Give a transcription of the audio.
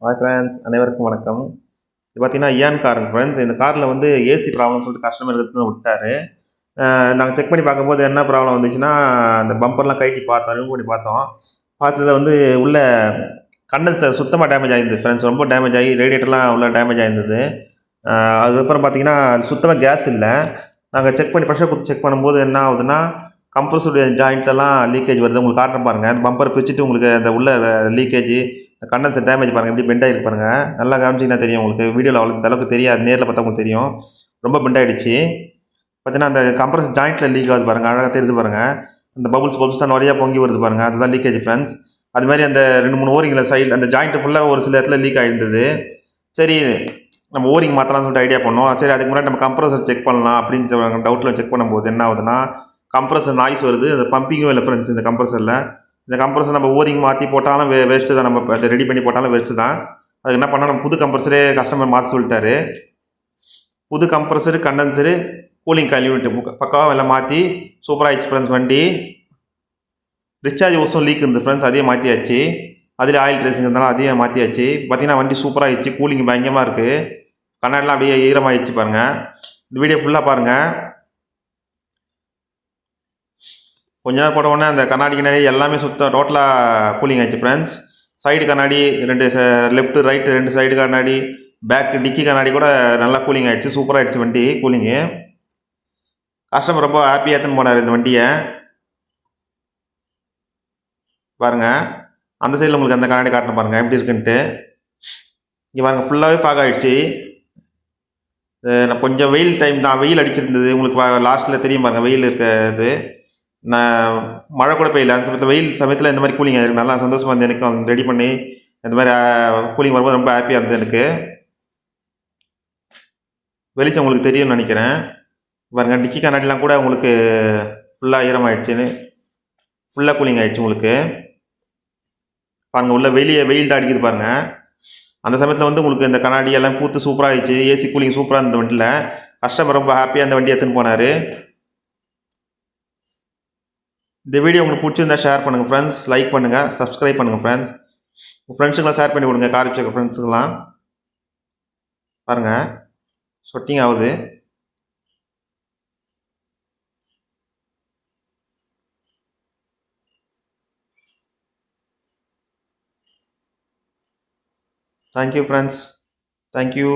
Hi friends, அனைவருக்கும் வணக்கம். இது பார்த்தீங்கன்னா இயான் காருங்க ஃப்ரெண்ட்ஸ். இந்த காரில் வந்து ஏசி ப்ராப்ளம்னு சொல்லிட்டு கஸ்டமர் எடுத்து விட்டாரு. நாங்கள் செக் பண்ணி பார்க்கும்போது என்ன ப்ராப்ளம் வந்துச்சுன்னா, அந்த பம்பர்லாம் கழட்டி பார்த்தோம், ரிமூவ் பண்ணி பார்த்தோம். பார்த்ததுல வந்து உள்ள கண்டன்சர் சுத்தமாக டேமேஜ் ஆகிருந்தது ஃப்ரெண்ட்ஸ். ரொம்ப டேமேஜ் ஆகி ரேடியேட்டர்லாம் உள்ள டேமேஜ் ஆகிருந்தது. அதுக்கப்புறம் பார்த்தீங்கன்னா சுத்தமாக கேஸ் இல்லை. நாங்கள் செக் பண்ணி ப்ரெஷர் கொடுத்து செக் பண்ணும்போது என்ன ஆகுதுன்னா, கம்ப்ரஸருடைய ஜாயிண்ட்ஸ் எல்லாம் லீக்கேஜ் வருது. உங்களுக்கு காட்டுறேன் பாருங்கள். அந்த பம்பர் பிரிச்சுட்டு உங்களுக்கு அந்த உள்ள லீக்கேஜ் கண்டன்சர் டேமேஜ் பாருங்கள், எப்படி பெண்ட் ஆகிருக்கு பாருங்கள். நல்லா காமிச்சிங்கன்னா தெரியும் உங்களுக்கு. வீடியோவில் அவ்வளோ இந்த அளவுக்கு தெரியாது, நேரில் பார்த்தா உங்களுக்கு தெரியும். ரொம்ப பெண்ட் ஆகிடுச்சு. பார்த்தீங்கன்னா அந்த கம்ப்ரஸர் ஜாயிண்ட்டில் லீக் ஆகுது பாருங்கள், அழகாக தெரியுது பாருங்கள். அந்த பபுள்ஸ் தான் நிறையா பொங்கி வருது பாருங்கள், அதுதான் லீக்கேஜ் ஃப்ரெண்ட்ஸ். அது மாதிரி அந்த 2-3 ஓரிங்கில் சைடில் அந்த ஜாயிண்ட்டு ஃபுல்லாக ஒரு சில இடத்துல லீக் ஆகிருந்தது. சரி, நம்ம ஓரிங் மாற்றலாம்னு சொல்லிட்டு ஐடியா பண்ணோம். சரி, அதுக்கு முன்னாடி நம்ம கம்ப்ரஸர் செக் பண்ணலாம் அப்படின்னு டவுட்டில் செக் பண்ணும்போது என்ன ஆகுதுன்னா, கம்ப்ரஸர் நாய்ஸ் வருது. அந்த பம்பிங்கும் இல்லை ஃப்ரெண்ட்ஸ் இந்த கம்ப்ரஸரில். இந்த கம்ப்ரஸர் நம்ம ஓரிங் மாற்றி போட்டாலும் வேஸ்ட்டு தான். நம்ம அதை ரெடி பண்ணி போட்டாலும் வேஸ்ட்டு தான். அதுக்கு என்ன பண்ணால் நம்ம புது கம்ப்ரஸரே கஸ்டமர் மாற்ற சொல்லிட்டாரு. புது கம்ப்ரஸரு, கண்டன்சரு, கூலிங் காயில் யூனிட் பக்காவாக எல்லாம் மாற்றி சூப்பராக ஆயிடுச்சு ஃப்ரெண்ட்ஸ். வண்டி டிஸ்சார்ஜ் ஓஸும் லீக் இருந்தது ஃப்ரெண்ட்ஸ், அதையும் மாற்றியாச்சு. அதில் ஆயில் ட்ரேசிங் இருந்தாலும் அதையும் மாற்றியாச்சு. பார்த்தீங்கன்னா வண்டி சூப்பராக ஆயிடுச்சு. கூலிங் பயங்கரமாக இருக்குது. கண்ணாடிலாம் அப்படியே ஈரமாகிடுச்சு பாருங்கள். இந்த வீடியோ ஃபுல்லாக பாருங்கள். கொஞ்ச நேரம் போட்ட உடனே அந்த கண்ணாடி எல்லாமே சுத்தம் டோட்டலாக கூலிங் ஆயிடுச்சு ஃப்ரெண்ட்ஸ். சைடு கண்ணாடி ரெண்டு, லெஃப்ட் ரைட்டு 2 சைடு கண்ணாடி, பேக்கு டிக்கி கண்ணாடி கூட நல்லா கூலிங் ஆகிடுச்சு. சூப்பராக ஆகிடுச்சு வண்டி கூலிங்கு. கஸ்டமர் ரொம்ப ஹாப்பியாக எடுத்துன்னு போனார் இந்த வண்டியை. பாருங்கள், அந்த சைடில் உங்களுக்கு அந்த கண்ணாடி காட்டணும் பாருங்கள் எப்படி இருக்குன்ட்டு. இங்கே பாருங்கள், ஃபுல்லாகவே பார்க்க ஆகிடுச்சு. நான் கொஞ்சம் வெயில் டைம் தான், வெயில் அடிச்சிருந்தது உங்களுக்கு லாஸ்ட்டில் தெரியும் பாருங்கள் வெயில் இருக்கிறது. நான் மழை கூட பெய்யல அந்த சமயத்தில், வெயில் சமயத்தில் இந்த மாதிரி கூலிங் ஆகிருக்கு. நல்லா சந்தோஷமாக இருந்தது எனக்கு. ரெடி பண்ணி இந்த மாதிரி கூலிங் வரும்போது ரொம்ப ஹாப்பியாக இருந்தது எனக்கு. வெளிச்சம் உங்களுக்கு தெரியும்னு நினைக்கிறேன். பாருங்கள், டிக்கி கண்ணாடிலாம் கூட உங்களுக்கு ஃபுல்லாக ஈரமாகிடுச்சுன்னு ஃபுல்லாக கூலிங் ஆகிடுச்சு உங்களுக்கு. பாருங்கள், உள்ள வெளியே வெயில் தான் அடிக்குது பாருங்கள். அந்த சமயத்தில் வந்து உங்களுக்கு இந்த கண்ணாடி எல்லாம் பூத்து சூப்பராக ஆகிடுச்சு. ஏசி கூலிங் சூப்பராக இருந்த வண்டியில். கஸ்டமர் ரொம்ப ஹாப்பியாக அந்த வண்டி எடுத்துன்னு போனார். இந்த வீடியோ உங்களுக்கு பிடிச்சிருந்தா ஷேர் பண்ணுங்கள் ஃப்ரெண்ட்ஸ். லைக் பண்ணுங்கள், சப்ஸ்கிரைப் பண்ணுங்கள் ஃப்ரெண்ட்ஸ். உங்கள் ஃப்ரெண்ட்ஸுக்கெலாம் ஷேர் பண்ணி விடுங்க. கார் வச்சுருக்க ஃப்ரெண்ட்ஸுக்கெலாம். பாருங்கள், சொட்டிங் ஆகுது. Thank you friends, thank you.